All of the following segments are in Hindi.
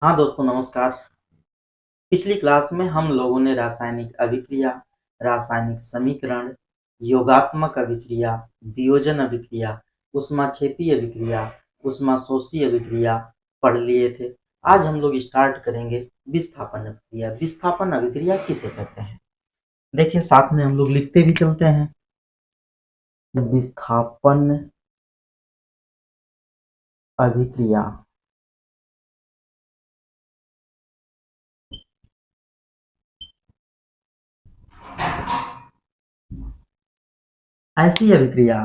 हाँ दोस्तों नमस्कार। पिछली क्लास में हम लोगों ने रासायनिक अभिक्रिया, रासायनिक समीकरण, योगात्मक अभिक्रिया, वियोजन अभिक्रिया, ऊष्माक्षेपी अभिक्रिया, ऊष्माशोषी अभिक्रिया पढ़ लिए थे। आज हम लोग स्टार्ट करेंगे विस्थापन अभिक्रिया। विस्थापन अभिक्रिया किसे कहते हैं? देखिए साथ में हम लोग लिखते भी चलते हैं। विस्थापन अभिक्रिया ऐसी अभिक्रिया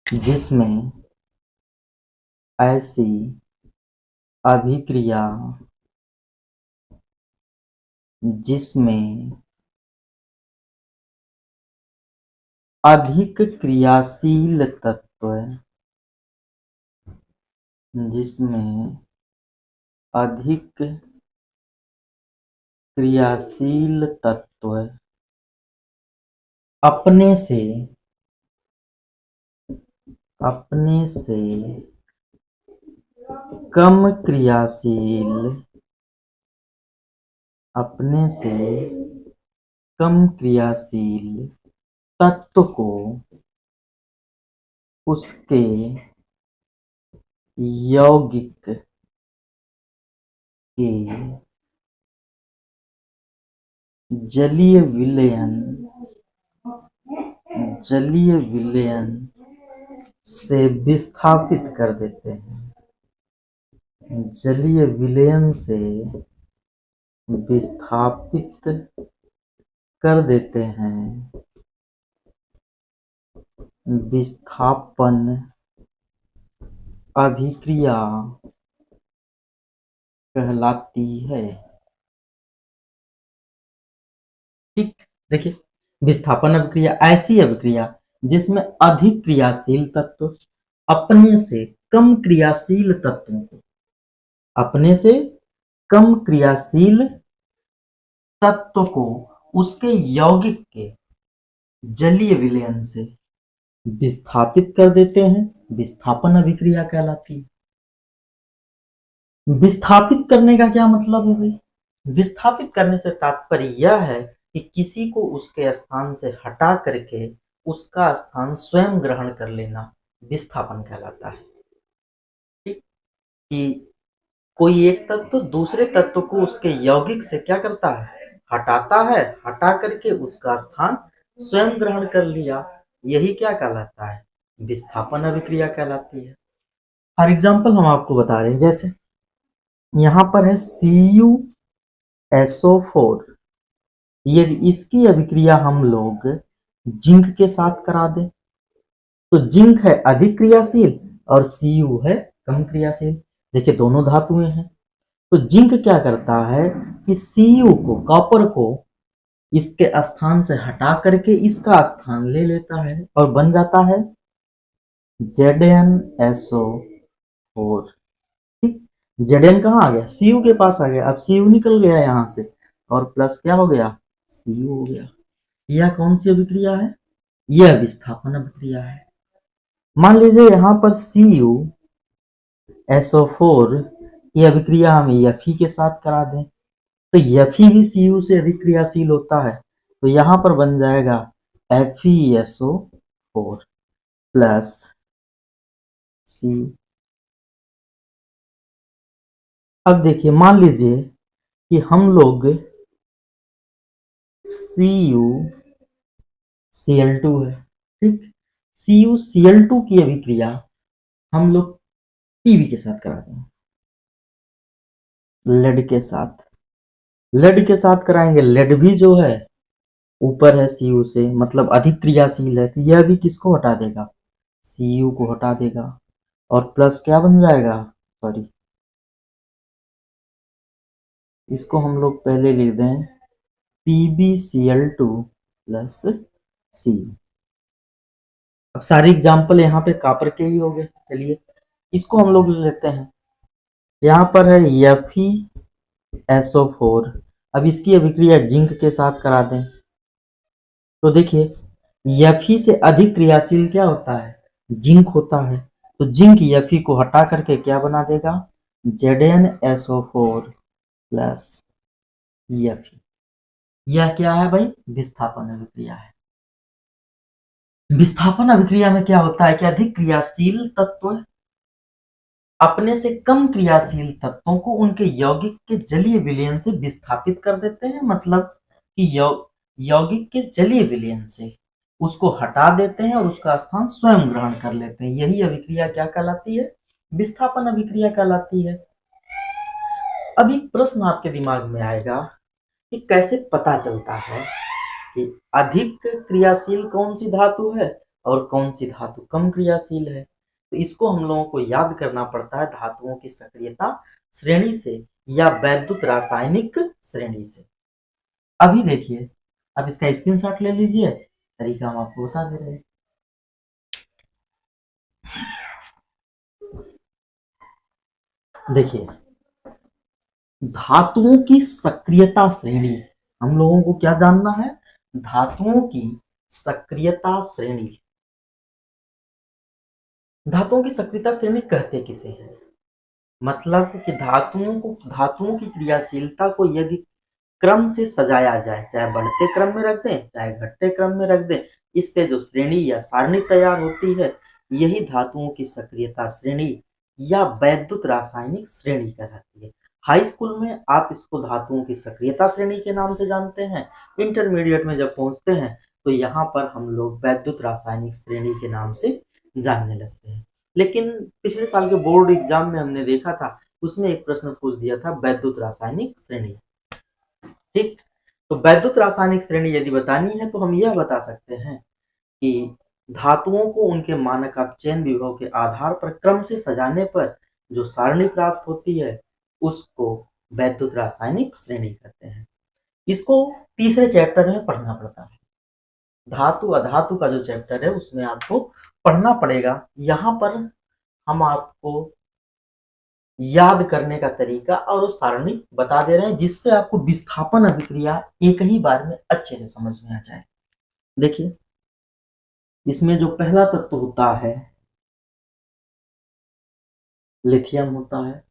जिसमें ऐसी अभिक्रिया जिसमें अधिक क्रियाशील तत्व, जिसमें अधिक क्रियाशील तत्व अपने से कम क्रियाशील अपने से कम क्रियाशील तत्व को उसके यौगिक के जलीय विलयन से विस्थापित कर देते हैं। जलीय विलयन से विस्थापित कर देते हैं। विस्थापन अभिक्रिया कहलाती है। ठीक, देखिए विस्थापन अभिक्रिया ऐसी अभिक्रिया जिसमें अधिक क्रियाशील तत्व अपने से कम क्रियाशील तत्वों को अपने से कम क्रियाशील तत्व को उसके यौगिक के जलीय विलयन से विस्थापित कर देते हैं। विस्थापन अभिक्रिया कहलाती है। विस्थापित करने का क्या मतलब है भाई? विस्थापित करने से तात्पर्य यह है कि किसी को उसके स्थान से हटा करके उसका स्थान स्वयं ग्रहण कर लेना विस्थापन कहलाता है। ठीक, कि कोई एक तत्व दूसरे तत्व को उसके यौगिक से क्या करता है? हटाता है, हटा करके उसका स्थान स्वयं ग्रहण कर लिया, यही क्या कहलाता है? विस्थापन अभिक्रिया कहलाती है। फॉर एग्जाम्पल हम आपको बता रहे हैं, जैसे यहाँ पर है CuSO4, यदि इसकी अभिक्रिया हम लोग जिंक के साथ करा दें तो जिंक है अधिक क्रियाशील और Cu है कम क्रियाशील। देखिए दोनों धातुएं हैं, तो जिंक क्या करता है कि Cu को, कॉपर को इसके स्थान से हटा करके इसका स्थान ले लेता है और बन जाता है ZnSO4। ठीक, Zn कहाँ आ गया? Cu के पास आ गया। अब Cu निकल गया यहाँ से और प्लस क्या हो गया? Cu हो गया। यह कौन सी अभिक्रिया है? यह विस्थापन अभिक्रिया है। मान लीजिए यहाँ पर CuSO4 की अभिक्रिया हम Fe के साथ करा दें तो Fe भी Cu से अधिक क्रियाशील होता है, तो यहाँ पर बन जाएगा FeSO4 प्लस Cu। अब देखिए मान लीजिए कि हम लोग CuCl2 है, ठीक, CuCl2 की अभिक्रिया हम लोग Pb के साथ कराते हैं, लेड के साथ कराएंगे। लेड भी जो है ऊपर है Cu से, मतलब अधिक क्रियाशील है, तो यह भी किसको हटा देगा? Cu को हटा देगा और प्लस क्या बन जाएगा? सॉरी, इसको हम लोग पहले लिख दें PbCl2 प्लस Cu। अब सारे एग्जाम्पल यहाँ पे कॉपर के ही हो गए। चलिए इसको हम लोग लेते हैं। यहाँ पर है FeSO4, अब इसकी अभिक्रिया जिंक के साथ करा दें तो देखिए Fe से अधिक क्रियाशील क्या होता है? जिंक होता है, तो जिंक Fe को हटा करके क्या बना देगा? ZnSO4 plus Fe। यह क्या है भाई? विस्थापन अभिक्रिया है। विस्थापन अभिक्रिया में क्या होता है कि अधिक क्रियाशील तत्व अपने से कम क्रियाशील तत्वों को उनके यौगिक के जलीय विलयन से विस्थापित कर देते हैं। मतलब कि यौगिक के जलीय विलयन से उसको हटा देते हैं और उसका स्थान स्वयं ग्रहण कर लेते हैं। यही अभिक्रिया क्या कहलाती है? विस्थापन अभिक्रिया कहलाती है। अब एक प्रश्न आपके दिमाग में आएगा कि कैसे पता चलता है कि अधिक क्रियाशील कौन सी धातु है और कौन सी धातु कम क्रियाशील है। तो इसको हम लोगों को याद करना पड़ता है धातुओं की सक्रियता श्रेणी से या वैद्युत रासायनिक श्रेणी से। अभी देखिए, अब इसका स्क्रीनशॉट ले लीजिए, तरीका हम आपको बता दे रहे हैं। देखिए, धातुओं की सक्रियता श्रेणी, हम लोगों को क्या जानना है? धातुओं की सक्रियता श्रेणी। धातुओं की सक्रियता श्रेणी कहते किसे हैं? मतलब कि धातुओं की क्रियाशीलता को यदि क्रम से सजाया जाए, चाहे बढ़ते क्रम में रख दें चाहे घटते क्रम में रख दें, इससे जो श्रेणी या सारणी तैयार होती है, यही धातुओं की सक्रियता श्रेणी या वैद्युत रासायनिक श्रेणी कहलाती है। हाई स्कूल में आप इसको धातुओं की सक्रियता श्रेणी के नाम से जानते हैं। इंटरमीडिएट में जब पहुंचते हैं तो यहाँ पर हम लोग वैद्युत रासायनिक श्रेणी के नाम से जानने लगते हैं। लेकिन पिछले साल के बोर्ड एग्जाम में हमने देखा था, उसमें एक प्रश्न पूछ दिया था वैद्युत रासायनिक श्रेणी। ठीक, तो वैद्युत रासायनिक श्रेणी यदि बतानी है तो हम यह बता सकते हैं कि धातुओं को उनके मानक अपचयन विभव के आधार पर क्रम से सजाने पर जो सारणी प्राप्त होती है उसको वैद्युत रासायनिक श्रेणी कहते हैं। इसको तीसरे चैप्टर में पढ़ना पड़ता है। धातु अधातु का जो चैप्टर है उसमें आपको पढ़ना पड़ेगा। यहाँ पर हम आपको याद करने का तरीका और सारणी बता दे रहे हैं, जिससे आपको विस्थापन अभिक्रिया एक ही बार में अच्छे से समझ में आ जाए। देखिए, इसमें जो पहला तत्व होता है लिथियम होता है।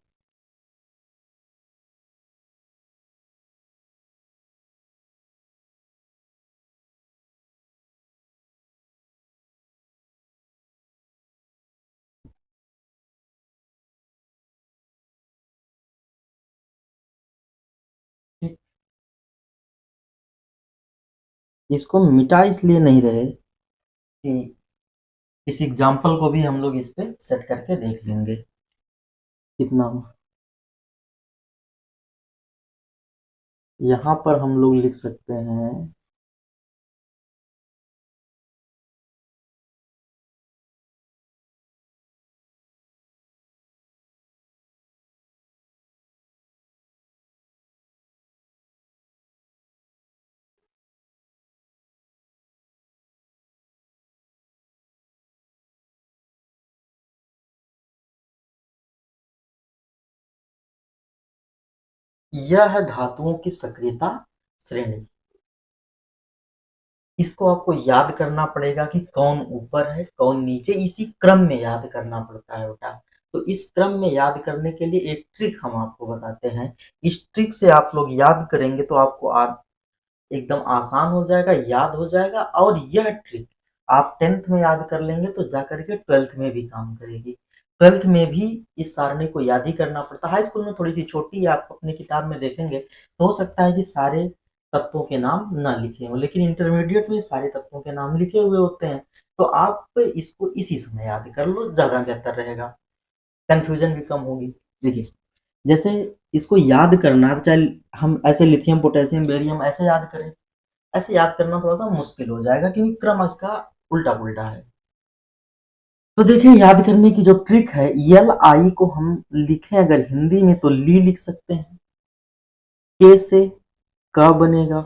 इसको मिटा इसलिए नहीं रहे कि इस एग्जाम्पल को भी हम लोग इस पे सेट करके देख लेंगे कितना। यहाँ पर हम लोग लिख सकते हैं यह है धातुओं की सक्रियता श्रेणी। इसको आपको याद करना पड़ेगा कि कौन ऊपर है कौन नीचे, इसी क्रम में याद करना पड़ता है बेटा। तो इस क्रम में याद करने के लिए एक ट्रिक हम आपको बताते हैं। इस ट्रिक से आप लोग याद करेंगे तो आपको एकदम आसान हो जाएगा, याद हो जाएगा। और यह ट्रिक आप 10th में याद कर लेंगे तो जाकर के 12th में भी काम करेगी। 12th में भी इस सारणी को याद ही करना पड़ता है। हाई स्कूल में थोड़ी सी छोटी है, आप अपनी किताब में देखेंगे तो हो सकता है कि सारे तत्वों के नाम ना लिखे हों, लेकिन इंटरमीडिएट में सारे तत्वों के नाम लिखे हुए होते हैं। तो आप इसको इसी समय याद कर लो, ज़्यादा बेहतर रहेगा, कंफ्यूजन भी कम होगी। देखिए, जैसे इसको याद करना है, चाहे हम ऐसे लिथियम पोटेशियम बेरियम ऐसे याद करें, ऐसे याद करना थोड़ा सा मुश्किल हो जाएगा क्योंकि क्रम इसका उल्टा पुल्टा है। तो देखिए, याद करने की जो ट्रिक है, यल आई को हम लिखें अगर हिंदी में तो ली लिख सकते हैं। के से क बनेगा,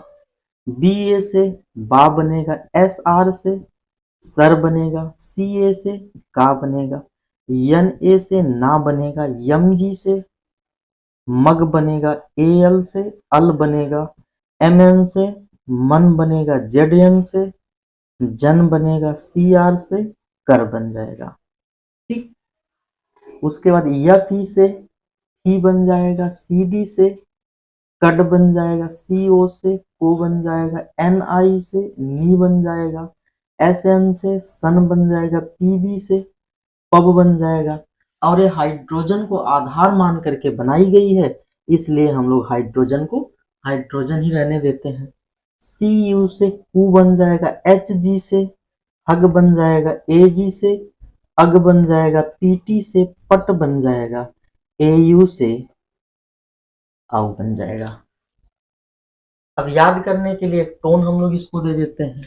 बी ए से बा बनेगा, एस आर से सर बनेगा, सी ए से का बनेगा, एन ए से ना बनेगा, यम जी से मग बनेगा, ए एल से अल बनेगा, एम एन से मन बनेगा, जेड एन से जन बनेगा, सी आर से कर बन जाएगा। ठीक, उसके बाद यफ ई से फी बन जाएगा, CD से कड बन जाएगा, CO से को बन जाएगा, NI से नी बन जाएगा, SN से सन बन जाएगा, PB से पब बन जाएगा। और ये हाइड्रोजन को आधार मान करके बनाई गई है, इसलिए हम लोग हाइड्रोजन को हाइड्रोजन ही रहने देते हैं। CU से कु बन जाएगा, HG से हग बन जाएगा, AG से अग बन जाएगा, PT से पट बन जाएगा, AU से आउ बन जाएगा। अब याद करने के लिए टोन हम लोग इसको दे देते हैं।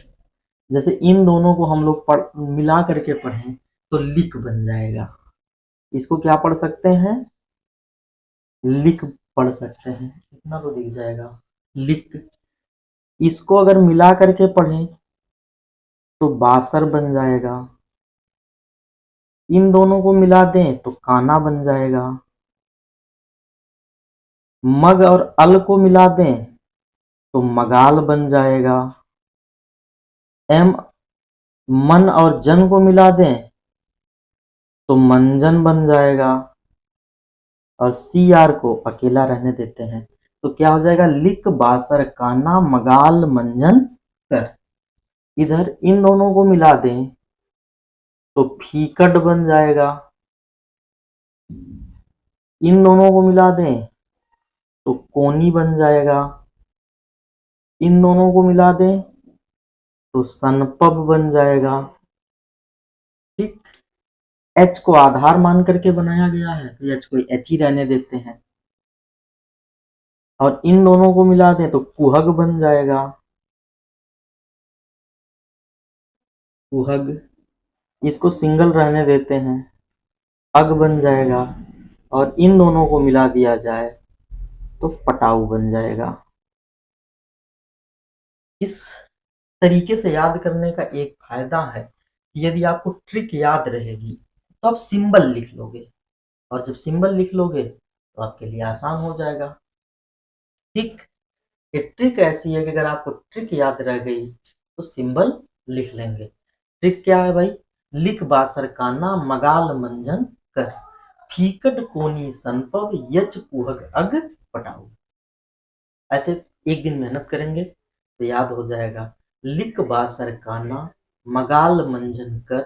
जैसे इन दोनों को हम लोग मिला करके पढ़ें तो लिक बन जाएगा। इसको क्या पढ़ सकते हैं? लिक पढ़ सकते हैं, इतना तो दिख जाएगा लिक। इसको अगर मिला करके पढ़ें तो बासर बन जाएगा। इन दोनों को मिला दें तो काना बन जाएगा। मग और अल को मिला दें तो मगाल बन जाएगा। मन और जन को मिला दें तो मंजन बन जाएगा। और CR को अकेला रहने देते हैं तो क्या हो जाएगा? लिक बासर काना मगाल मंजन कर। इधर इन दोनों को मिला दें तो फीकट बन जाएगा। इन दोनों को मिला दें तो कोनी बन जाएगा। इन दोनों को मिला दें तो सनपब बन जाएगा। ठीक, H को आधार मान करके बनाया गया है तो H को H ही रहने देते हैं। और इन दोनों को मिला दें तो कुहग बन जाएगा। कुहग, इसको सिंगल रहने देते हैं, अग बन जाएगा। और इन दोनों को मिला दिया जाए तो पटाऊ बन जाएगा। इस तरीके से याद करने का एक फायदा है कि यदि आपको ट्रिक याद रहेगी तो आप सिंबल लिख लोगे, और जब सिंबल लिख लोगे तो आपके लिए आसान हो जाएगा। ठीक, ये ट्रिक ऐसी है कि अगर आपको ट्रिक याद रह गई तो सिंबल लिख लेंगे। ट्रिक क्या है भाई? लिख बासर काना मगाल मंजन कर, फीकट कोनी सनपव यच कुहग अग पटाऊ। ऐसे एक दिन मेहनत करेंगे तो याद हो जाएगा। लिक बासर काना मगाल मंजन कर,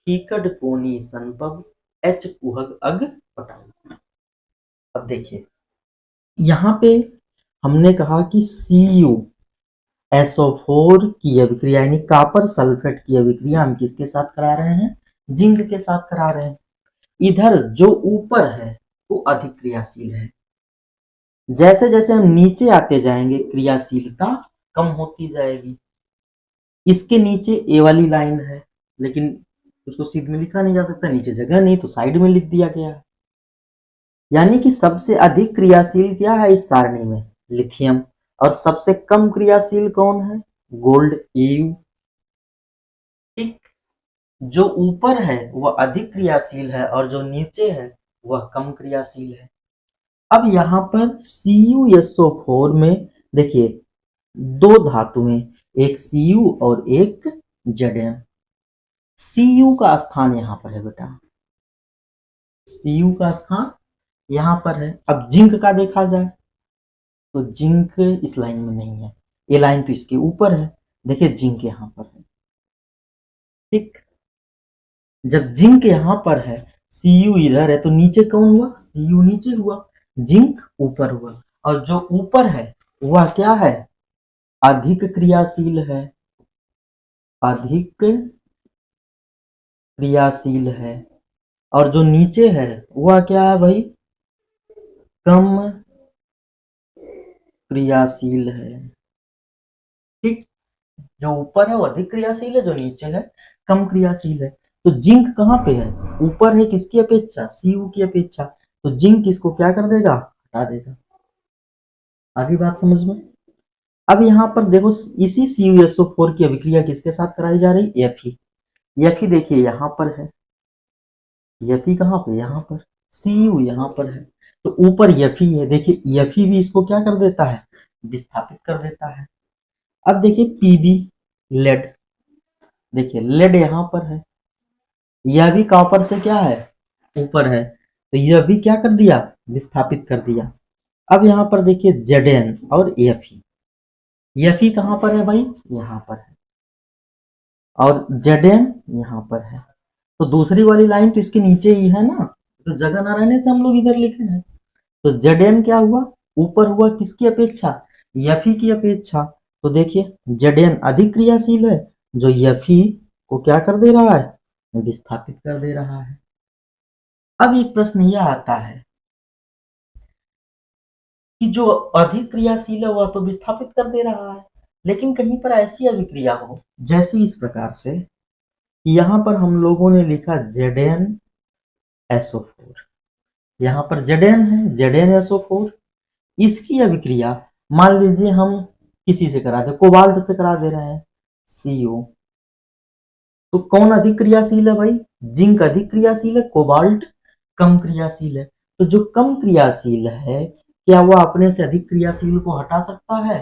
फीकट कोनी सनपव एच कुहग अग पटाऊ। अब देखिए यहाँ पे हमने कहा कि CuSO4 की अभिक्रिया यानी कॉपर सल्फेट की अभिक्रिया हम किसके साथ करा रहे हैं? जिंक के साथ करा रहे हैं। इधर जो ऊपर है वो अधिक क्रियाशील है। जैसे जैसे हम नीचे आते जाएंगे क्रियाशीलता कम होती जाएगी। इसके नीचे ए वाली लाइन है, लेकिन उसको सीध में लिखा नहीं जा सकता, नीचे जगह नहीं तो साइड में लिख दिया गया है। यानी कि सबसे अधिक क्रियाशील क्या है इस सारणी में? लिथियम। और सबसे कम क्रियाशील कौन है? Gold, Au। ठीक, जो ऊपर है वह अधिक क्रियाशील है और जो नीचे है वह कम क्रियाशील है। अब यहाँ पर CuSO4 में देखिए दो धातुएं, एक Cu और एक Zn। Cu का स्थान यहाँ पर है बेटा, Cu का स्थान यहाँ पर है। अब जिंक का देखा जाए तो जिंक इस लाइन में नहीं है, ये लाइन तो इसके ऊपर है। देखिए जिंक यहाँ पर है। ठीक, जब जिंक यहाँ पर है, Cu इधर है तो नीचे कौन हुआ? Cu नीचे हुआ, जिंक ऊपर हुआ। और जो ऊपर है वह क्या है? अधिक क्रियाशील है, अधिक क्रियाशील है। और जो नीचे है वह क्या है भाई? कम क्रियाशील है। ठीक, जो ऊपर है वो अधिक क्रियाशील है, जो नीचे है कम क्रियाशील है। तो जिंक कहाँ पे है? ऊपर है किसकी अपेक्षा? Cu की अपेक्षा। तो जिंक इसको क्या कर देगा? हटा देगा। आगे बात समझ में? अब यहाँ पर देखो इसी CuSO4 की अभिक्रिया किसके साथ कराई जा रही? Fe। Fe देखिए यहाँ पर है, Fe कहाँ पे? यहाँ पर। Cu यहाँ पर है तो ऊपर Fe है। देखिए Fe भी इसको क्या कर देता है? विस्थापित कर देता है। अब देखिए Pb लेड, देखिए लेड यहाँ पर है, यह भी कॉपर से क्या है? ऊपर है, तो यह भी क्या कर दिया? विस्थापित कर दिया। अब यहाँ पर देखिए Zn और Fe, Fe कहाँ पर है भाई, यहाँ पर है, और Zn यहाँ पर है। तो दूसरी वाली लाइन तो इसके नीचे ही है ना, तो जगह ना रहने से हम लोग इधर लिखे हैं। तो Zn क्या हुआ, ऊपर हुआ किसकी अपेक्षा, Fe की अपेक्षा। तो देखिए Zn अधिक क्रियाशील है, जो Fe को क्या कर दे रहा है, विस्थापित कर दे रहा है। अब एक प्रश्न यह आता है कि जो अधिक क्रियाशील है वह तो विस्थापित कर दे रहा है, लेकिन कहीं पर ऐसी अभिक्रिया हो जैसे इस प्रकार से, यहाँ पर हम लोगों ने लिखा ZnSO4, यहाँ पर Zn है, ZnSO4, इसकी अभिक्रिया मान लीजिए हम किसी से करा दे, कोबाल्ट से करा दे रहे हैं, CO, तो कौन अधिक क्रियाशील है भाई, जिंक अधिक क्रियाशील है, कोबाल्ट कम क्रियाशील है। तो जो कम क्रियाशील है क्या वह अपने से अधिक क्रियाशील को हटा सकता है,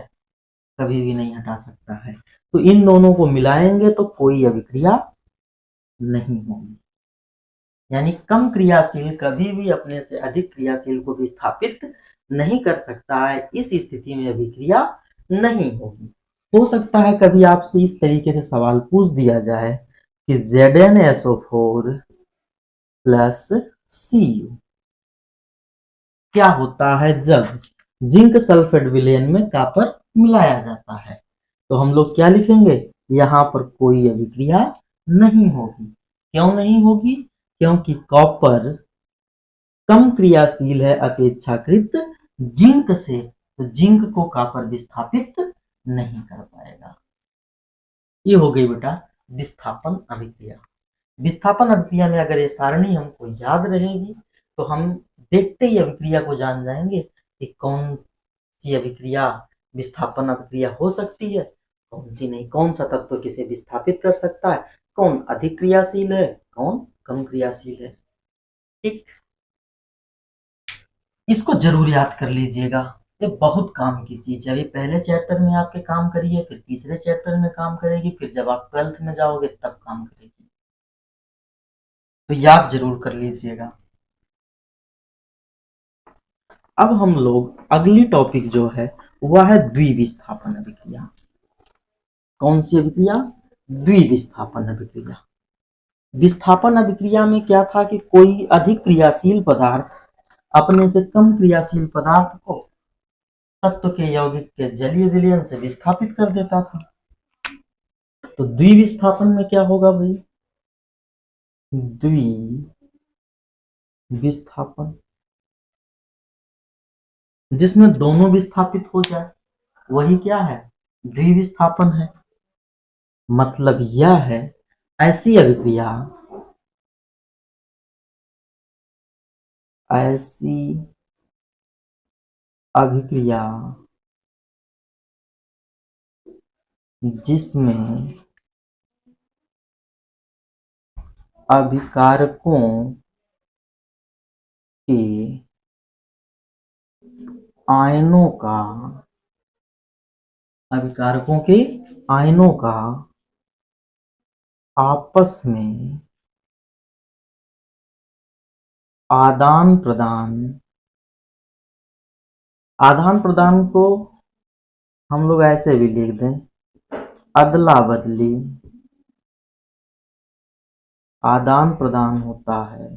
कभी भी नहीं हटा सकता है। तो इन दोनों को मिलाएंगे तो कोई अभिक्रिया नहीं होगी, यानी कम क्रियाशील कभी भी अपने से अधिक क्रियाशील को विस्थापित नहीं कर सकता है, इस स्थिति में अभिक्रिया नहीं होगी। हो सकता है कभी आपसे इस तरीके से सवाल पूछ दिया जाए कि ZnSO4 प्लस Cu क्या होता है जब जिंक सल्फेट विलयन में कॉपर मिलाया जाता है। तो हम लोग क्या लिखेंगे, यहाँ पर कोई अभिक्रिया नहीं होगी। क्यों नहीं होगी, क्योंकि कॉपर कम क्रियाशील है अपेक्षाकृत जिंक से, तो जिंक को कॉपर विस्थापित नहीं कर पाएगा। ये हो गई बेटा विस्थापन अभिक्रिया। विस्थापन अभिक्रिया में अगर ये सारणी हमको याद रहेगी तो हम देखते ही अभिक्रिया को जान जाएंगे कि कौन सी अभिक्रिया विस्थापन अभिक्रिया हो सकती है, कौन सी नहीं, कौन सा तत्व किसे विस्थापित कर सकता है, कौन अधिक क्रियाशील है, कौन कम क्रियाशील है। ठीक, इसको जरूर याद कर लीजिएगा, ये बहुत काम की चीज है। अभी पहले चैप्टर में आपके काम करिए, फिर तीसरे चैप्टर में काम करेगी, फिर जब आप 12th में जाओगे तब काम करेगी, तो याद जरूर कर लीजिएगा। अब हम लोग अगली टॉपिक जो है वह है द्विविस्थापन अभिक्रिया। कौन सी अभिक्रिया, द्विविस्थापन अभिक्रिया। विस्थापन अभिक्रिया में क्या था कि कोई अधिक क्रियाशील पदार्थ अपने से कम क्रियाशील पदार्थ को तत्व के यौगिक के जलीय विलयन से विस्थापित कर देता था। तो द्विविस्थापन में क्या होगा भाई, द्विविस्थापन जिसमें दोनों विस्थापित हो जाए वही क्या है, द्विविस्थापन है। मतलब यह है ऐसी अभिक्रिया, ऐसी अभिक्रिया जिसमें अभिकारकों के आयनों का, अभिकारकों के आयनों का आपस में आदान प्रदान, आदान प्रदान को हम लोग ऐसे भी लिख दें, अदला बदली आदान प्रदान होता है,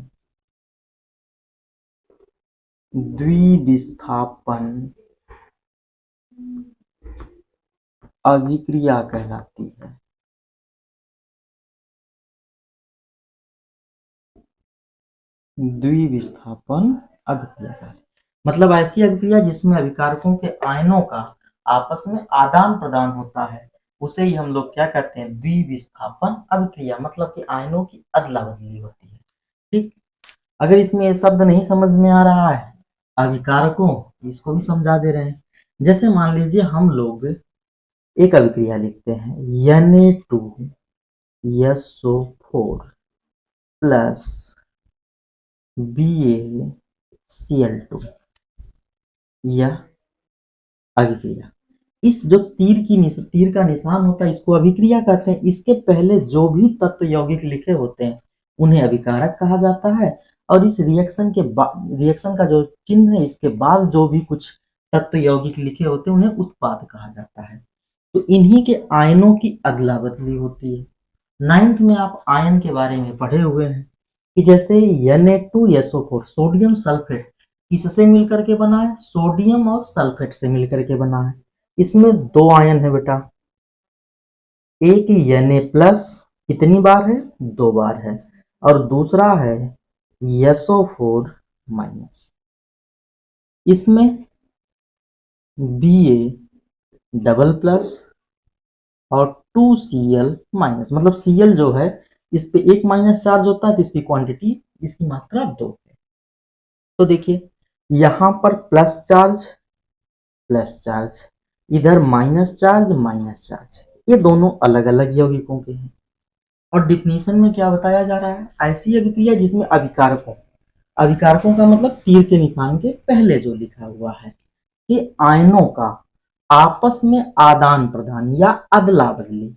द्विविस्थापन अभिक्रिया कहलाती है। द्विविस्थापन अभिक्रिया मतलब ऐसी अभिक्रिया जिसमें अभिकारकों के आयनों का आपस में आदान प्रदान होता है, उसे ही हम लोग क्या कहते हैं, द्विविस्थापन अभिक्रिया। मतलब कि आयनों की अदला बदली होती है। ठीक, अगर इसमें ये शब्द नहीं समझ में आ रहा है अभिकारकों, इसको भी समझा दे रहे हैं। जैसे मान लीजिए हम लोग एक अभिक्रिया लिखते हैं Na2SO4 प्लस BaCl2, यह अभिक्रिया। इस जो तीर का निशान होता है इसको अभिक्रिया कहते हैं। इसके पहले जो भी तत्व यौगिक लिखे होते हैं उन्हें अभिकारक कहा जाता है, और इस रिएक्शन का जो चिन्ह है इसके बाद जो भी कुछ तत्व यौगिक लिखे होते हैं उन्हें उत्पाद कहा जाता है। तो इन्हीं के आयनों की अदला बदली होती है। 9th में आप आयन के बारे में पढ़े हुए हैं कि जैसे Na2SO4 सोडियम सल्फेट किससे मिलकर के बना है? सोडियम और सल्फेट से मिलकर के बना है। इसमें दो आयन है बेटा, एक Na प्लस कितनी बार है? 2 बार है, और दूसरा है SO4 माइनस। इसमें Ba डबल प्लस और 2Cl माइनस, मतलब Cl जो है इस पे एक माइनस चार्ज होता है तो इसकी क्वांटिटी, इसकी मात्रा 2 है। तो देखिए यहां पर प्लस चार्ज, इधर माइनस चार्ज, ये दोनों अलग अलग यौगिकों के हैं। और डिफिनीशन में क्या बताया जा रहा है? ऐसी अभिक्रिया जिसमें अभिकारकों का मतलब तीर के निशान के पहले जो लिखा हुआ है कि आयनों का आपस में आदान प्रदान या अदला बदली,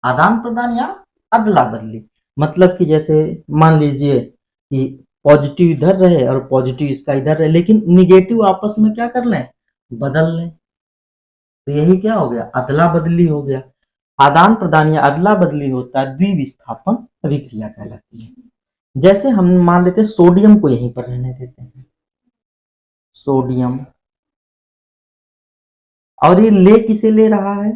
आदान प्रदान या अदला बदली, मतलब कि जैसे मान लीजिए कि पॉजिटिव इधर रहे और पॉजिटिव इसका इधर रहे, लेकिन निगेटिव आपस में क्या कर लें? बदल लें। तो यही क्या हो गया? अदला बदली हो गया। आदान प्रदान या अदला बदली होता है, द्विविस्थापन अभिक्रिया कहलाती है। जैसे हम मान लेते हैं सोडियम को यहीं पर रहने देते हैं, सोडियम, और ये ले किसे ले रहा है?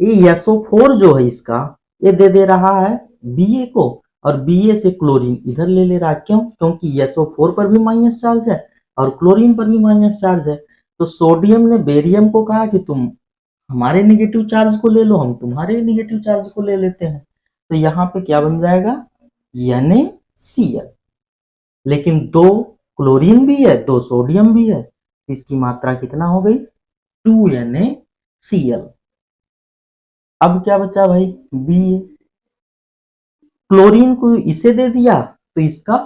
ये SO4 जो है इसका, ये दे दे रहा है Ba को, और Ba से क्लोरीन इधर ले ले रहा है। क्यों? क्योंकि SO4 पर भी माइनस चार्ज है और क्लोरीन पर भी माइनस चार्ज है। तो सोडियम ने बेरियम को कहा कि तुम हमारे नेगेटिव चार्ज को ले लो, हम तुम्हारे नेगेटिव चार्ज को ले लेते हैं। तो यहाँ पे क्या बन जाएगा? NaCl। लेकिन दो क्लोरीन भी है, दो सोडियम भी है, इसकी मात्रा कितना हो गई? 2NaCl। अब क्या बचा भाई? Ba। क्लोरीन को इसे दे दिया तो इसका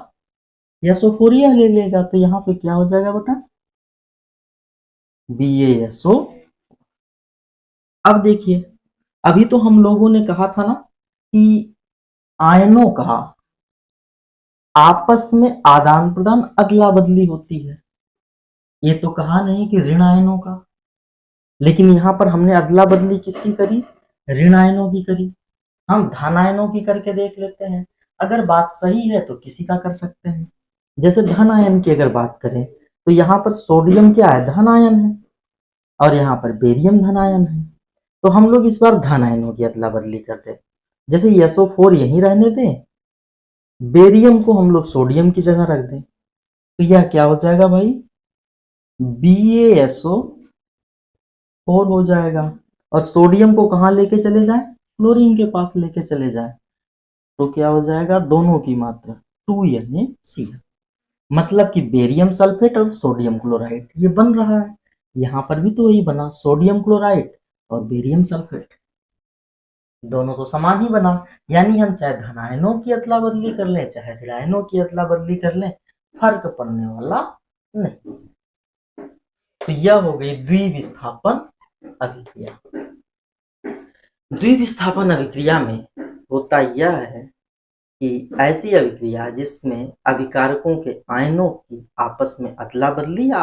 SO4 यह ले लेगा, तो यहाँ पे क्या हो जाएगा बेटा? BaSO। अब देखिए, अभी तो हम लोगों ने कहा था ना कि आयनों का आपस में आदान प्रदान अदला बदली होती है। ये तो कहा नहीं कि ऋण आयनों का, लेकिन यहां पर हमने अदला बदली किसकी करी? ऋण आयनों की करी। हम धन आयनों की करके देख लेते हैं, अगर बात सही है तो किसी का कर सकते हैं। जैसे धन आयन की अगर बात करें तो यहाँ पर सोडियम क्या है? धन आयन है, और यहाँ पर बेरियम धन आयन है। तो हम लोग इस बार धन आयनों की अदला बदली कर दे। जैसे SO4 यहीं रहने दें, बेरियम को हम लोग सोडियम की जगह रख दें, तो यह क्या हो जाएगा भाई? BaSO4 हो जाएगा। और सोडियम को कहाँ लेके चले जाएं? क्लोरीन के पास लेके चले जाएं, तो क्या हो जाएगा? दोनों की मात्रा 2NaCl। मतलब कि बेरियम सल्फेट और सोडियम क्लोराइड ये बन रहा है। यहाँ पर भी तो वही बना, सोडियम क्लोराइड और बेरियम सल्फेट, दोनों तो समान ही बना। यानी हम चाहे धनायनों की अदला बदली कर लें चाहे ऋणायनों की अदला बदली कर लें, फर्क पड़ने वाला नहीं। तो यह हो गई द्विविस्थापन अभिक्रिया। द्विविस्थापन अभिक्रिया में होता यह है कि ऐसी अभिक्रिया जिसमें अभिकारकों के आयनों की आपस में अदला बदली या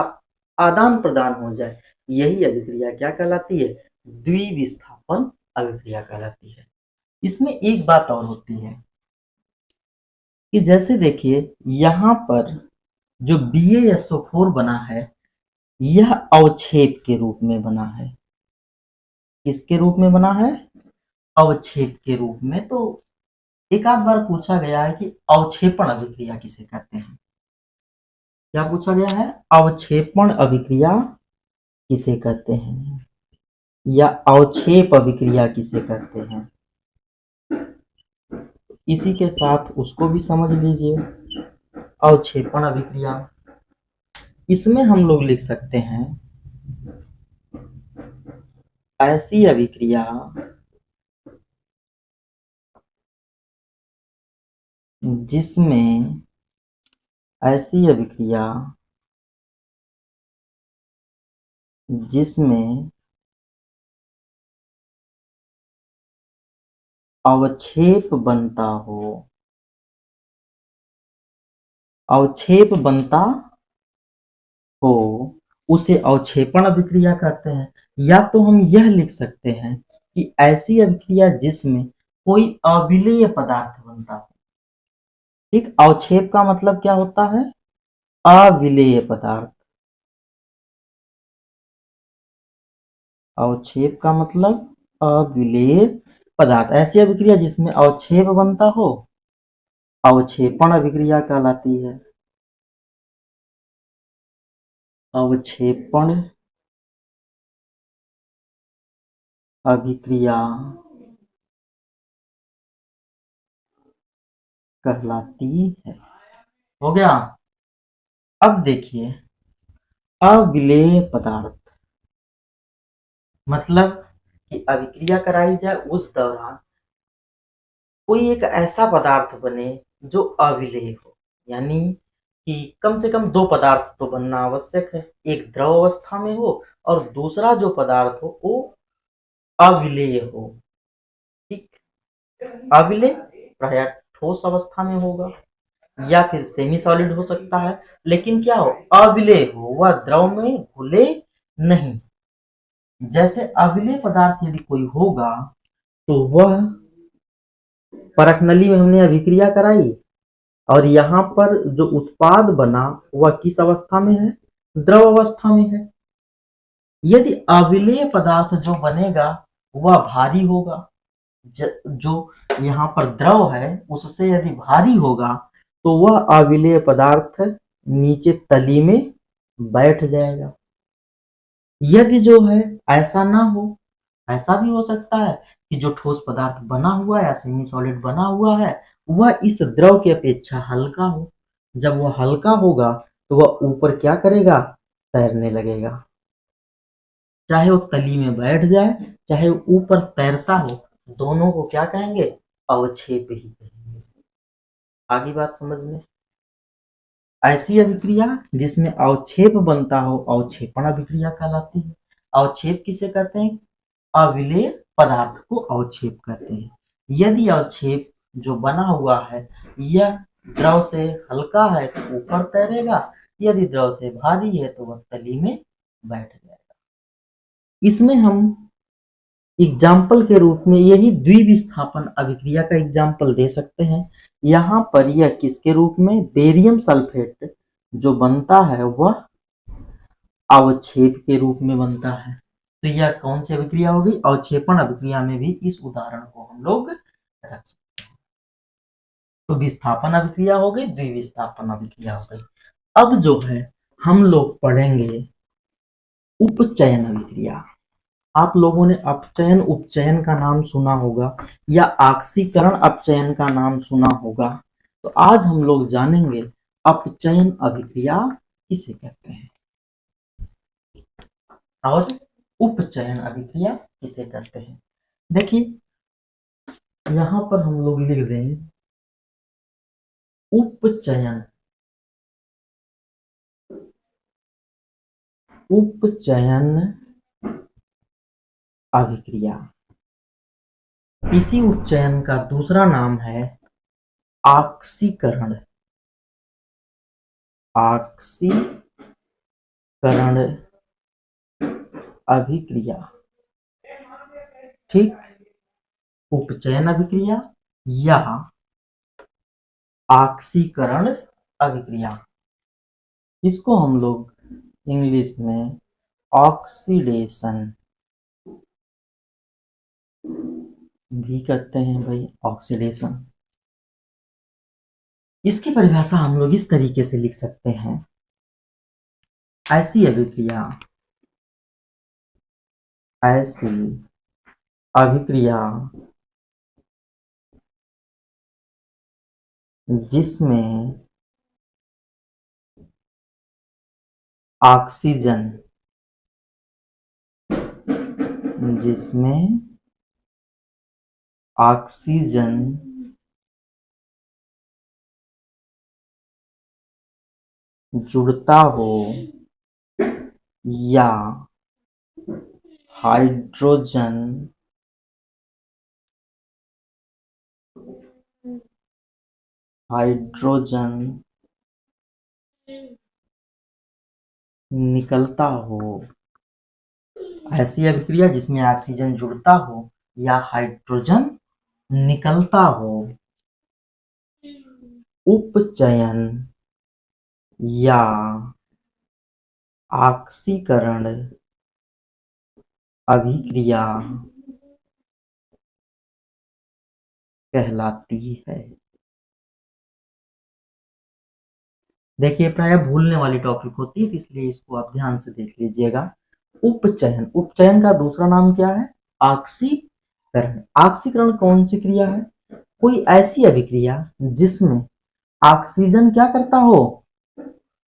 आदान प्रदान हो जाए, यही अभिक्रिया क्या कहलाती है? द्विविस्थापन अभिक्रिया कहलाती है। इसमें एक बात और होती है कि जैसे देखिए यहाँ पर जो BaSO4 बना है यह अवक्षेप के रूप में बना है। किसके रूप में बना है? अवक्षेप के रूप में। तो एक आध बार पूछा गया है कि अवक्षेपण अभिक्रिया किसे कहते हैं? क्या पूछा गया है? अवक्षेपण अभिक्रिया किसे कहते हैं, या अवक्षेप अभिक्रिया किसे कहते हैं? इसी के साथ उसको भी समझ लीजिए। अवक्षेपण अभिक्रिया, इसमें हम लोग लिख सकते हैं ऐसी अभिक्रिया जिसमें ऐसी अभिक्रिया जिसमें अवक्षेप बनता हो, अवक्षेप बनता हो उसे अवक्षेपण अभिक्रिया कहते हैं। या तो हम यह लिख सकते हैं कि ऐसी अभिक्रिया जिसमें कोई अविलेय पदार्थ बनता हो। ठीक, अवक्षेप का मतलब क्या होता है? अविलेय पदार्थ। अवक्षेप का मतलब अविलेय पदार्थ। ऐसी अभिक्रिया जिसमें अवक्षेप बनता हो अवक्षेपण अभिक्रिया कहलाती है। अवक्षेपण अभिक्रिया कहलाती है। हो गया। अब देखिए, अविलेय पदार्थ मतलब कि अभिक्रिया कराई जाए उस दौरान कोई एक ऐसा पदार्थ बने जो अविलेय हो, यानी कि कम से कम दो पदार्थ तो बनना आवश्यक है। एक द्रव अवस्था में हो और दूसरा जो पदार्थ हो वो अविलेय हो। ठीक, अविलेय प्रायः ठोस अवस्था में होगा या फिर सेमी सॉलिड हो सकता है, लेकिन क्या हो, अविलेय हो, वह द्रव में घुले नहीं। जैसे अविलेय पदार्थ यदि कोई होगा तो वह परख नली में हमने अभिक्रिया कराई और यहाँ पर जो उत्पाद बना वह किस अवस्था में है? द्रव अवस्था में है। यदि अविलेय पदार्थ जो बनेगा वह भारी होगा, जो यहाँ पर द्रव है उससे यदि भारी होगा तो वह अविलेय पदार्थ नीचे तली में बैठ जाएगा। यदि जो है ऐसा ना हो, ऐसा भी हो सकता है कि जो ठोस पदार्थ बना हुआ है या सेमी सॉलिड बना हुआ है वह इस द्रव की अपेक्षा हल्का हो। जब वह हल्का होगा तो वह ऊपर क्या करेगा? तैरने लगेगा। चाहे वो तली में बैठ जाए चाहे वो ऊपर तैरता हो, दोनों को क्या कहेंगे? अवक्षेप ही कहेंगे। आगे बात समझ में। ऐसी अभिक्रिया जिसमें अवक्षेप बनता हो अवक्षेपण अभिक्रिया कहलाती है। अवक्षेप किसे कहते हैं? अविलेय पदार्थ को अवक्षेप कहते हैं। यदि अवक्षेप जो बना हुआ है यह द्रव से हल्का है तो ऊपर तैरेगा, यदि द्रव से भारी है तो वह तली में बैठ जाएगा। इसमें हम एग्जाम्पल के रूप में यही द्विविस्थापन अभिक्रिया का एग्जाम्पल दे सकते हैं। यहाँ पर यह किसके रूप में? बेरियम सल्फेट जो बनता है वह अवक्षेप के रूप में बनता है। तो यह कौन सी अभिक्रिया होगी? अवक्षेपण अभिक्रिया में भी इस उदाहरण को हम लोग रख सकते हैं। तो विस्थापन अभिक्रिया हो गई, द्विविस्थापन अभिक्रिया हो गई। अब जो है हम लोग पढ़ेंगे उपचयन अभिक्रिया। आप लोगों ने अपचयन उपचयन का नाम सुना होगा या आक्सीकरण अपचयन का नाम सुना होगा। तो आज हम लोग जानेंगे अपचयन अभिक्रिया किसे कहते हैं और उपचयन अभिक्रिया किसे कहते हैं। देखिए यहां पर हम लोग लिख दें उपचयन। उपचयन अभिक्रिया, इसी उपचयन का दूसरा नाम है आक्सीकरण। आक्सीकरण अभिक्रिया। ठीक, उपचयन अभिक्रिया या आक्सीकरण अभिक्रिया, इसको हम लोग इंग्लिश में ऑक्सीडेशन भी कहते हैं भाई, ऑक्सीडेशन। इसकी परिभाषा हम लोग इस तरीके से लिख सकते हैं, ऐसी अभिक्रिया, ऐसी अभिक्रिया जिसमें ऑक्सीजन, जिसमें ऑक्सीजन जुड़ता हो या हाइड्रोजन हाइड्रोजन निकलता हो, ऐसी अभिक्रिया जिसमें ऑक्सीजन जुड़ता हो या हाइड्रोजन निकलता हो, उपचयन या ऑक्सीकरण अभिक्रिया कहलाती है। देखिए प्राय भूलने वाली टॉपिक होती है, इसलिए इसको आप ध्यान से देख लीजिएगा। उपचयन, उपचयन का दूसरा नाम क्या है? ऑक्सीकरण। ऑक्सीकरण कौन सी क्रिया है? कोई ऐसी अभिक्रिया जिसमें ऑक्सीजन क्या करता हो?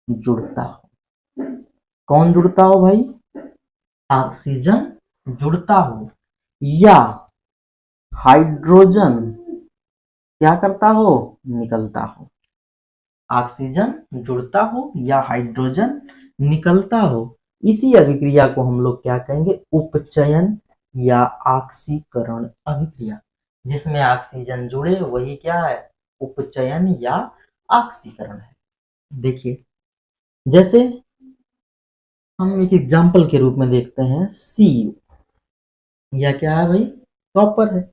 जुड़ता हो। कौन जुड़ता हो भाई? ऑक्सीजन जुड़ता हो या हाइड्रोजन क्या करता हो? निकलता हो। ऑक्सीजन जुड़ता हो या हाइड्रोजन निकलता हो, इसी अभिक्रिया को हम लोग क्या कहेंगे? उपचयन या ऑक्सीकरण अभिक्रिया। जिसमें ऑक्सीजन जुड़े वही क्या है? उपचयन या ऑक्सीकरण है। देखिए जैसे हम एक एग्जाम्पल के रूप में देखते हैं, सी या क्या है भाई? कॉपर है।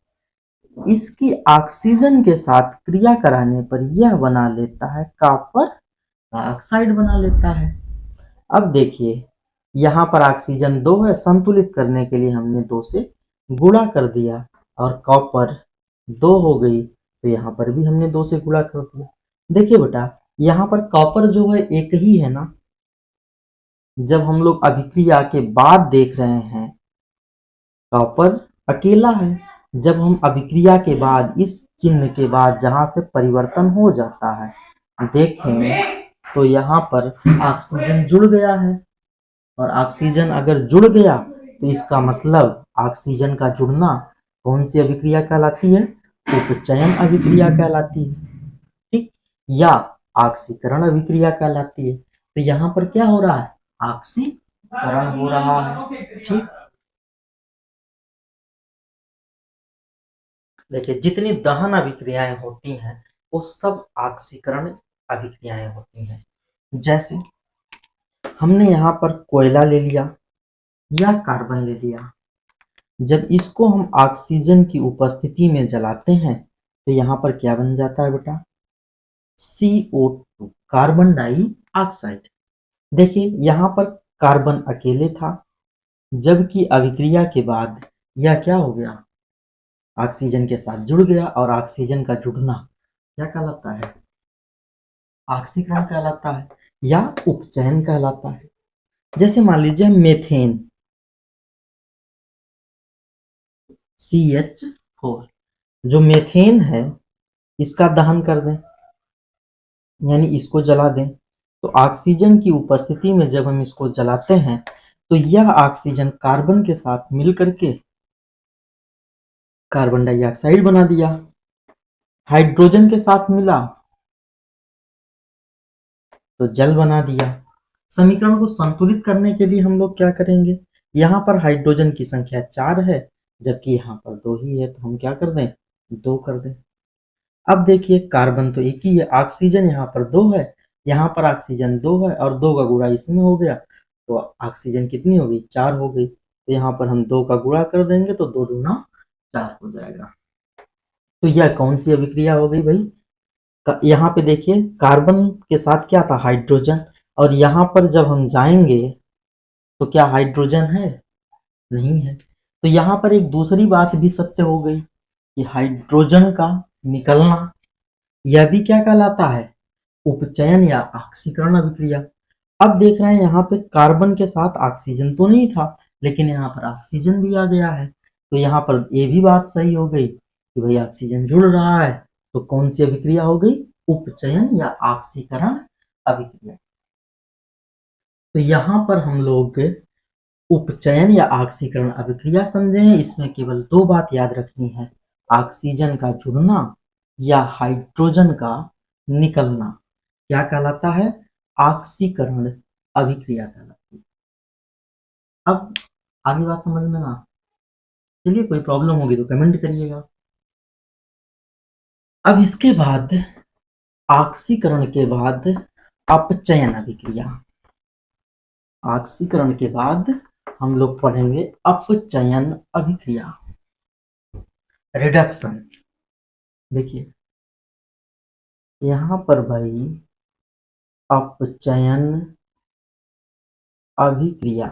इसकी ऑक्सीजन के साथ क्रिया कराने पर यह बना लेता है कॉपर ऑक्साइड बना लेता है। अब देखिए यहाँ पर ऑक्सीजन 2 है, संतुलित करने के लिए हमने 2 से गुणा कर दिया और कॉपर 2 हो गई, तो यहाँ पर भी हमने 2 से गुणा कर दिया। देखिए बेटा यहाँ पर कॉपर जो है एक ही है ना, जब हम लोग अभिक्रिया के बाद देख रहे हैं कॉपर अकेला है। जब हम अभिक्रिया के बाद इस चिन्ह के बाद जहां से परिवर्तन हो जाता है देखें तो यहाँ पर ऑक्सीजन जुड़ गया है, और ऑक्सीजन अगर जुड़ गया तो इसका मतलब ऑक्सीजन का जुड़ना कौन सी अभिक्रिया कहलाती है? उपचयन अभिक्रिया कहलाती है, ठीक, या ऑक्सीकरण अभिक्रिया कहलाती है। तो यहाँ पर क्या हो रहा है? ऑक्सीकरण हो रहा है, ठीक। देखिए जितनी दहन अभिक्रियाएं होती हैं वो सब ऑक्सीकरण अभिक्रियाएं होती हैं। जैसे हमने यहाँ पर कोयला ले लिया या कार्बन ले लिया, जब इसको हम ऑक्सीजन की उपस्थिति में जलाते हैं तो यहाँ पर क्या बन जाता है बेटा? CO2, carbon dioxide. देखिए यहाँ पर कार्बन अकेले था, जबकि अभिक्रिया के बाद यह क्या हो गया? ऑक्सीजन के साथ जुड़ गया, और ऑक्सीजन का जुड़ना क्या कहलाता है? ऑक्सीकरण कहलाता है या उपचयन कहलाता है। जैसे मान लीजिए मेथेन CH4, जो मेथेन है इसका दहन कर दें यानी इसको जला दें, तो ऑक्सीजन की उपस्थिति में जब हम इसको जलाते हैं तो यह ऑक्सीजन कार्बन के साथ मिलकर के कार्बन डाइऑक्साइड बना दिया। हाइड्रोजन के साथ मिला तो जल बना दिया। समीकरण को संतुलित करने के लिए हम लोग क्या करेंगे? यहाँ पर हाइड्रोजन की संख्या 4 है, जबकि यहाँ पर 2 ही है, तो हम क्या कर दें? 2 कर दें। अब देखिए कार्बन तो एक ही है, ऑक्सीजन यहाँ पर 2 है, यहाँ पर ऑक्सीजन 2 है और 2 का गुणा इसमें हो गया, तो ऑक्सीजन कितनी हो गई? 4 हो गई। तो यहाँ पर हम 2 का गुणा कर देंगे तो 2 दूना 4 हो जाएगा। तो यह कौन सी अभिक्रिया हो गई भाई? यहाँ पे देखिए कार्बन के साथ क्या था? हाइड्रोजन, और यहाँ पर जब हम जाएंगे तो क्या हाइड्रोजन है? नहीं है। तो यहाँ पर एक दूसरी बात भी सत्य हो गई कि हाइड्रोजन का निकलना यह भी क्या कहलाता है? उपचयन या ऑक्सीकरण अभिक्रिया। अब देख रहे हैं यहाँ पे कार्बन के साथ ऑक्सीजन तो नहीं था, लेकिन यहाँ पर ऑक्सीजन भी आ गया है, तो यहाँ पर ये भी बात सही हो गई कि भाई ऑक्सीजन जुड़ रहा है, तो कौन सी अभिक्रिया हो गई? उपचयन या ऑक्सीकरण अभिक्रिया। तो यहाँ पर हम लोग उपचयन या ऑक्सीकरण अभिक्रिया समझे हैं। इसमें केवल 2 बात याद रखनी है, ऑक्सीजन का जुड़ना या हाइड्रोजन का निकलना क्या कहलाता है? ऑक्सीकरण अभिक्रिया कहलाती है। अब आगे बात समझ में ना? चलिए कोई प्रॉब्लम होगी तो कमेंट करिएगा। अब इसके बाद ऑक्सीकरण के बाद अपचयन अभिक्रिया। ऑक्सीकरण के बाद हम लोग पढ़ेंगे अपचयन अभिक्रिया, रिडक्शन। देखिए यहां पर भाई अपचयन अभिक्रिया,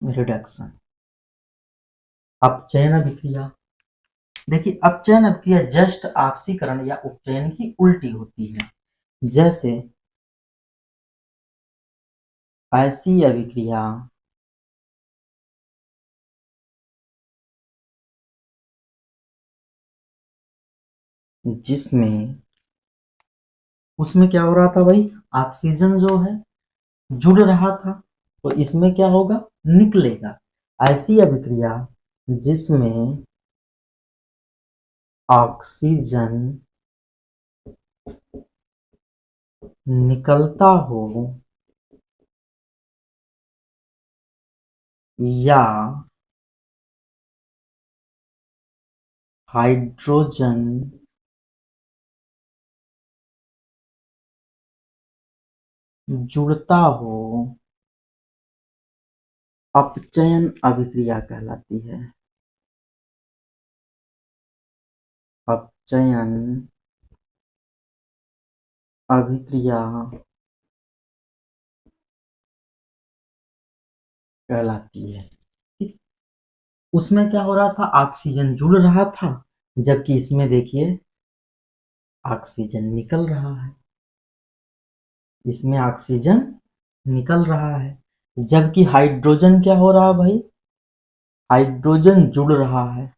रिडक्शन, अपचयन अभिक्रिया। देखिए अपचयन अभिक्रिया जस्ट ऑक्सीकरण या उपचयन की उल्टी होती है। जैसे ऐसी अभिक्रिया जिसमें, उसमें क्या हो रहा था भाई, ऑक्सीजन जो है जुड़ रहा था, तो इसमें क्या होगा, निकलेगा। ऐसी अभिक्रिया जिसमें ऑक्सीजन निकलता हो या हाइड्रोजन जुड़ता हो, अपचयन अभिक्रिया कहलाती है। अपचयन अभिक्रिया कहलाती है। उसमें क्या हो रहा था, ऑक्सीजन जुड़ रहा था, जबकि इसमें देखिए ऑक्सीजन निकल रहा है, इसमें ऑक्सीजन निकल रहा है, जबकि हाइड्रोजन क्या हो रहा है भाई, हाइड्रोजन जुड़ रहा है।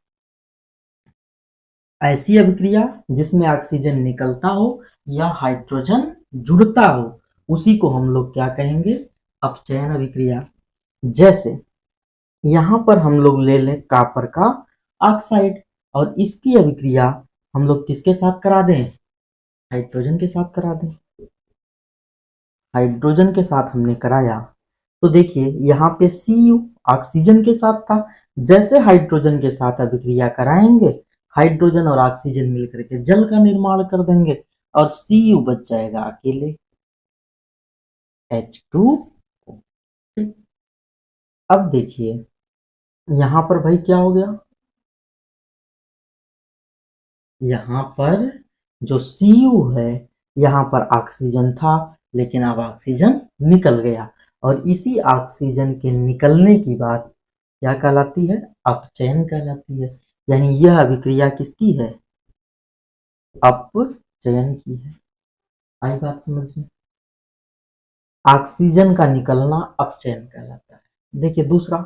ऐसी अभिक्रिया जिसमें ऑक्सीजन निकलता हो या हाइड्रोजन जुड़ता हो, उसी को हम लोग क्या कहेंगे, अपचयन अभिक्रिया। जैसे यहां पर हम लोग ले लें कॉपर का ऑक्साइड, और इसकी अभिक्रिया हम लोग किसके साथ करा दें, हाइड्रोजन के साथ करा दें। हाइड्रोजन के साथ हमने कराया तो देखिए यहाँ पे Cu ऑक्सीजन के साथ था, जैसे हाइड्रोजन के साथ अभिक्रिया कराएंगे, हाइड्रोजन और ऑक्सीजन मिलकर के जल का निर्माण कर देंगे और Cu बच जाएगा अकेले, H2O। अब देखिए यहाँ पर भाई क्या हो गया, यहाँ पर जो Cu है, यहाँ पर ऑक्सीजन था लेकिन अब ऑक्सीजन निकल गया, और इसी ऑक्सीजन के निकलने की बात क्या कहलाती है, अपचयन कहलाती है। यानी यह अभिक्रिया किसकी है, अपचयन की है। आई बात समझ में, ऑक्सीजन का निकलना अपचयन कहलाता है। देखिए दूसरा,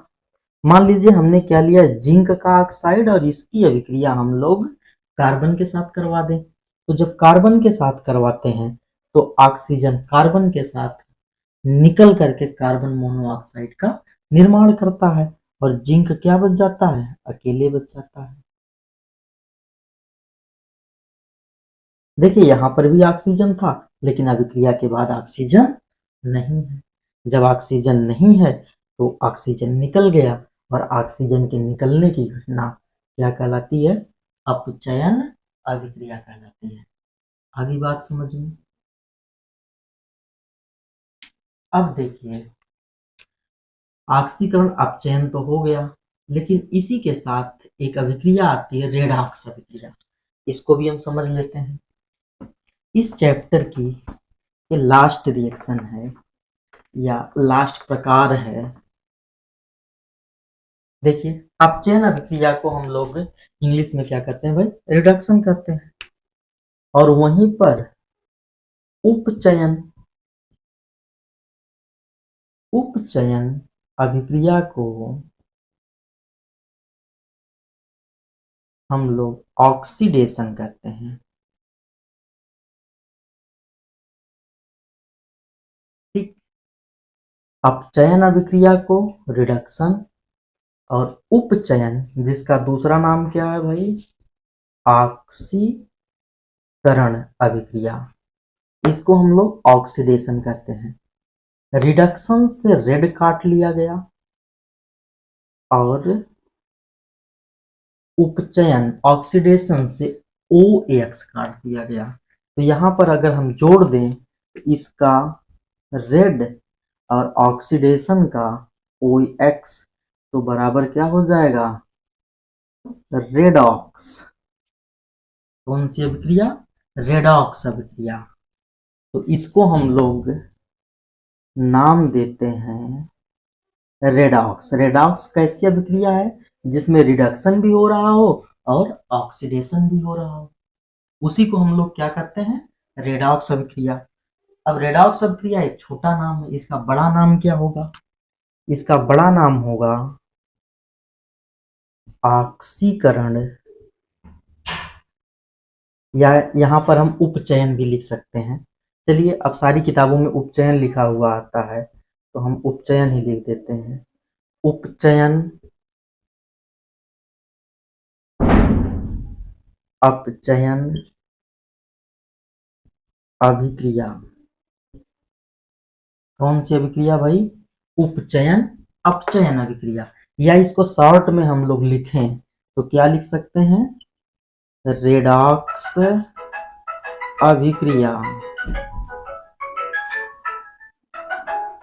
मान लीजिए हमने क्या लिया, जिंक का ऑक्साइड, और इसकी अभिक्रिया हम लोग कार्बन के साथ करवा दें। तो जब कार्बन के साथ करवाते हैं तो ऑक्सीजन कार्बन के साथ निकल करके कार्बन मोनोऑक्साइड का निर्माण करता है, और जिंक क्या बच जाता है, अकेले बच जाता है। देखिए यहाँ पर भी ऑक्सीजन था लेकिन अभिक्रिया के बाद ऑक्सीजन नहीं है। जब ऑक्सीजन नहीं है तो ऑक्सीजन निकल गया, और ऑक्सीजन के निकलने की घटना क्या कहलाती है, अपचयन अभिक्रिया कहलाती है। आगे बात समझ में। अब देखिए ऑक्सीकरण अपचयन तो हो गया, लेकिन इसी के साथ एक अभिक्रिया आती है, रेडॉक्स अभिक्रिया। इसको भी हम समझ लेते हैं। इस चैप्टर की ये लास्ट रिएक्शन है या लास्ट प्रकार है। देखिए अपचयन अभिक्रिया को हम लोग इंग्लिश में क्या कहते हैं भाई, रिडक्शन कहते हैं, और वहीं पर उपचयन, उपचयन अभिक्रिया को हम लोग ऑक्सीडेशन कहते हैं। ठीक, अपचयन अभिक्रिया को रिडक्शन, और उपचयन जिसका दूसरा नाम क्या है भाई, ऑक्सीकरण अभिक्रिया, इसको हम लोग ऑक्सीडेशन कहते हैं। रिडक्शन से रेड काट लिया गया, और उपचयन ऑक्सीडेशन से OX काट दिया गया। तो यहाँ पर अगर हम जोड़ दें तो इसका रेड और ऑक्सीडेशन का OX तो बराबर क्या हो जाएगा, रेडॉक्स। कौन सी अभिक्रिया, रेडॉक्स अभिक्रिया। तो इसको हम लोग नाम देते हैं रेडॉक्स। रेडॉक्स कैसी अभिक्रिया है, जिसमें रिडक्शन भी हो रहा हो और ऑक्सीडेशन भी हो रहा हो, उसी को हम लोग क्या करते हैं, रेडॉक्स अभिक्रिया। अब रेडॉक्स अभिक्रिया एक छोटा नाम है, इसका बड़ा नाम क्या होगा, इसका बड़ा नाम होगा ऑक्सीकरण, या यहाँ पर हम उपचयन भी लिख सकते हैं। चलिए, अब सारी किताबों में उपचयन लिखा हुआ आता है तो हम उपचयन ही लिख देते हैं। उपचयन, अपचयन अभिक्रिया। कौन सी अभिक्रिया भाई, उपचयन अपचयन अभिक्रिया। या इसको शॉर्ट में हम लोग लिखें तो क्या लिख सकते हैं, रेडॉक्स अभिक्रिया।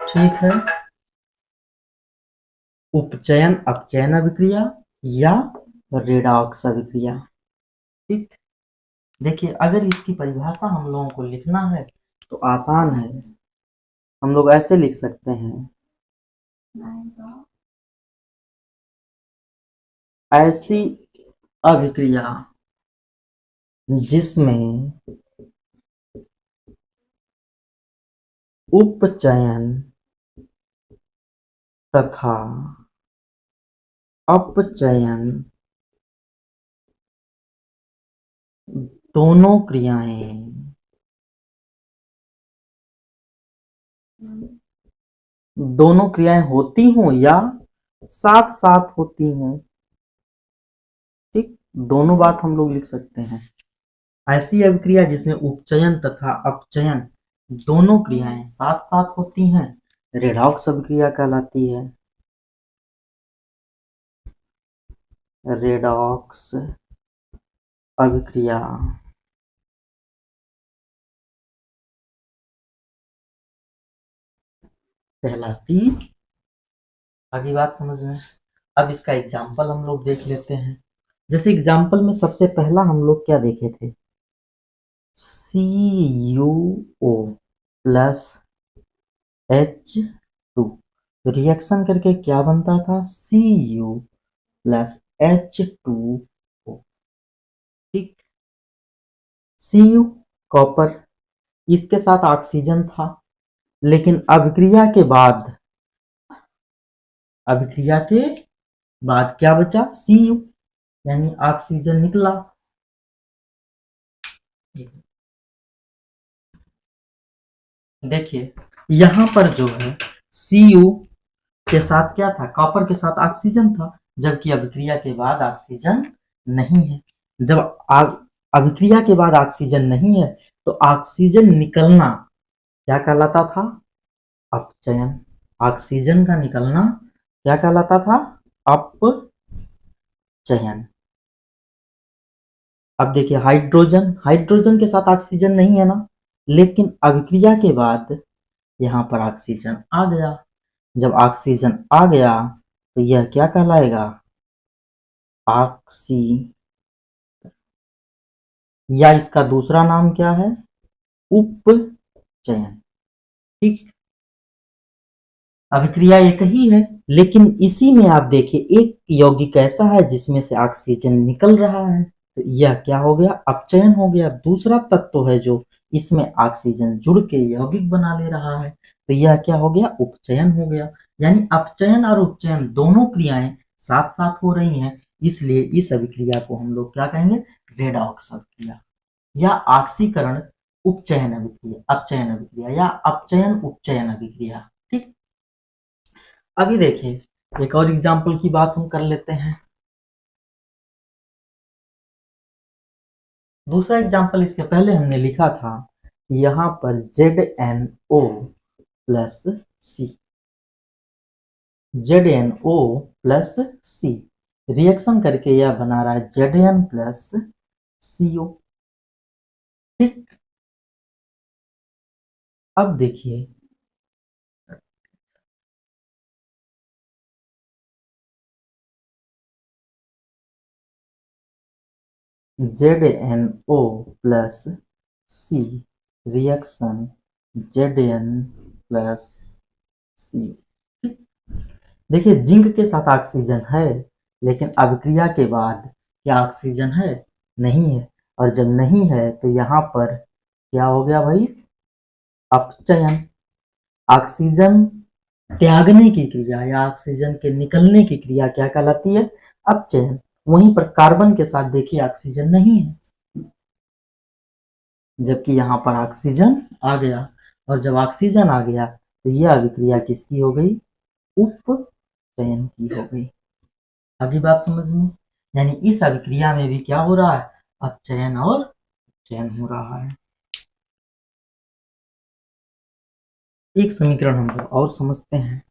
ठीक है, उपचयन अपचयन अभिक्रिया या रेडॉक्स अभिक्रिया। ठीक, देखिए अगर इसकी परिभाषा हम लोगों को लिखना है तो आसान है, हम लोग ऐसे लिख सकते हैं, ऐसी अभिक्रिया जिसमें उपचयन तथा अपचयन दोनों क्रियाएं होती हों या साथ साथ होती हों। ठीक, दोनों बात हम लोग लिख सकते हैं। ऐसी अभिक्रिया जिसमें उपचयन तथा अपचयन दोनों क्रियाएं साथ साथ होती हैं रेडॉक्स अभिक्रिया कहलाती है। रेडॉक्स अभिक्रिया कहलाती। अगली बात समझ में। अब इसका एग्जाम्पल हम लोग देख लेते हैं। जैसे एग्जाम्पल में सबसे पहला हम लोग क्या देखे थे, CuO प्लस H2 रिएक्शन करके क्या बनता था, Cu प्लस H2O। ठीक, Cu कॉपर, इसके साथ ऑक्सीजन था, लेकिन अभिक्रिया के बाद क्या बचा, Cu यानी ऑक्सीजन निकला। देखिए यहां पर जो है Cu के साथ क्या था, कॉपर के साथ ऑक्सीजन था, जबकि अभिक्रिया के बाद ऑक्सीजन नहीं है। जब अभिक्रिया के बाद ऑक्सीजन नहीं है तो ऑक्सीजन निकलना क्या कहलाता था, अपचयन। ऑक्सीजन का निकलना क्या कहलाता था, अपचयन। अब देखिए हाइड्रोजन के साथ ऑक्सीजन नहीं है ना, लेकिन अभिक्रिया के बाद यहाँ पर ऑक्सीजन आ गया। जब ऑक्सीजन आ गया तो यह क्या कहलाएगा, ऑक्सी, या इसका दूसरा नाम क्या है, उपचयन। ठीक, अभिक्रिया एक ही है, लेकिन इसी में आप देखिए एक यौगिक ऐसा है जिसमें से ऑक्सीजन निकल रहा है, तो यह क्या हो गया, अपचयन हो गया। दूसरा तत्व है जो इसमें ऑक्सीजन जुड़ के यौगिक बना ले रहा है, तो यह क्या हो गया, उपचयन हो गया। यानी अपचयन और उपचयन दोनों क्रियाएं साथ साथ हो रही हैं, इसलिए इस अभिक्रिया को हम लोग क्या कहेंगे, रेडॉक्स अभिक्रिया या ऑक्सीकरण उपचयन अभिक्रिया, अपचयन अभिक्रिया या अपचयन उपचयन अभिक्रिया। ठीक, अभी देखिए एक और एग्जाम्पल की बात हम कर लेते हैं। दूसरा एग्जाम्पल इसके पहले हमने लिखा था, यहाँ पर ZnO plus C। ZnO plus C। Reaction करके यह बना रहा है Zn प्लस CO। ठीक, अब देखिए ZnO plus C reaction Zn plus C। देखिए जिंक के साथ ऑक्सीजन है, लेकिन अभिक्रिया के बाद क्या ऑक्सीजन है? नहीं है। और जब नहीं है तो यहाँ पर क्या हो गया भाई? अपचयन। ऑक्सीजन त्यागने की क्रिया या ऑक्सीजन के निकलने की क्रिया क्या कहलाती है? अपचयन। वहीं पर कार्बन के साथ देखिए ऑक्सीजन नहीं है, जबकि यहाँ पर ऑक्सीजन आ गया। और जब ऑक्सीजन आ गया तो यह अभिक्रिया किसकी हो गई? उपचयन की हो गई। अभी बात समझ में? यानी इस अभिक्रिया में भी क्या हो रहा है? अपचयन और उपचयन हो रहा है। एक समीकरण हम लोग और समझते हैं।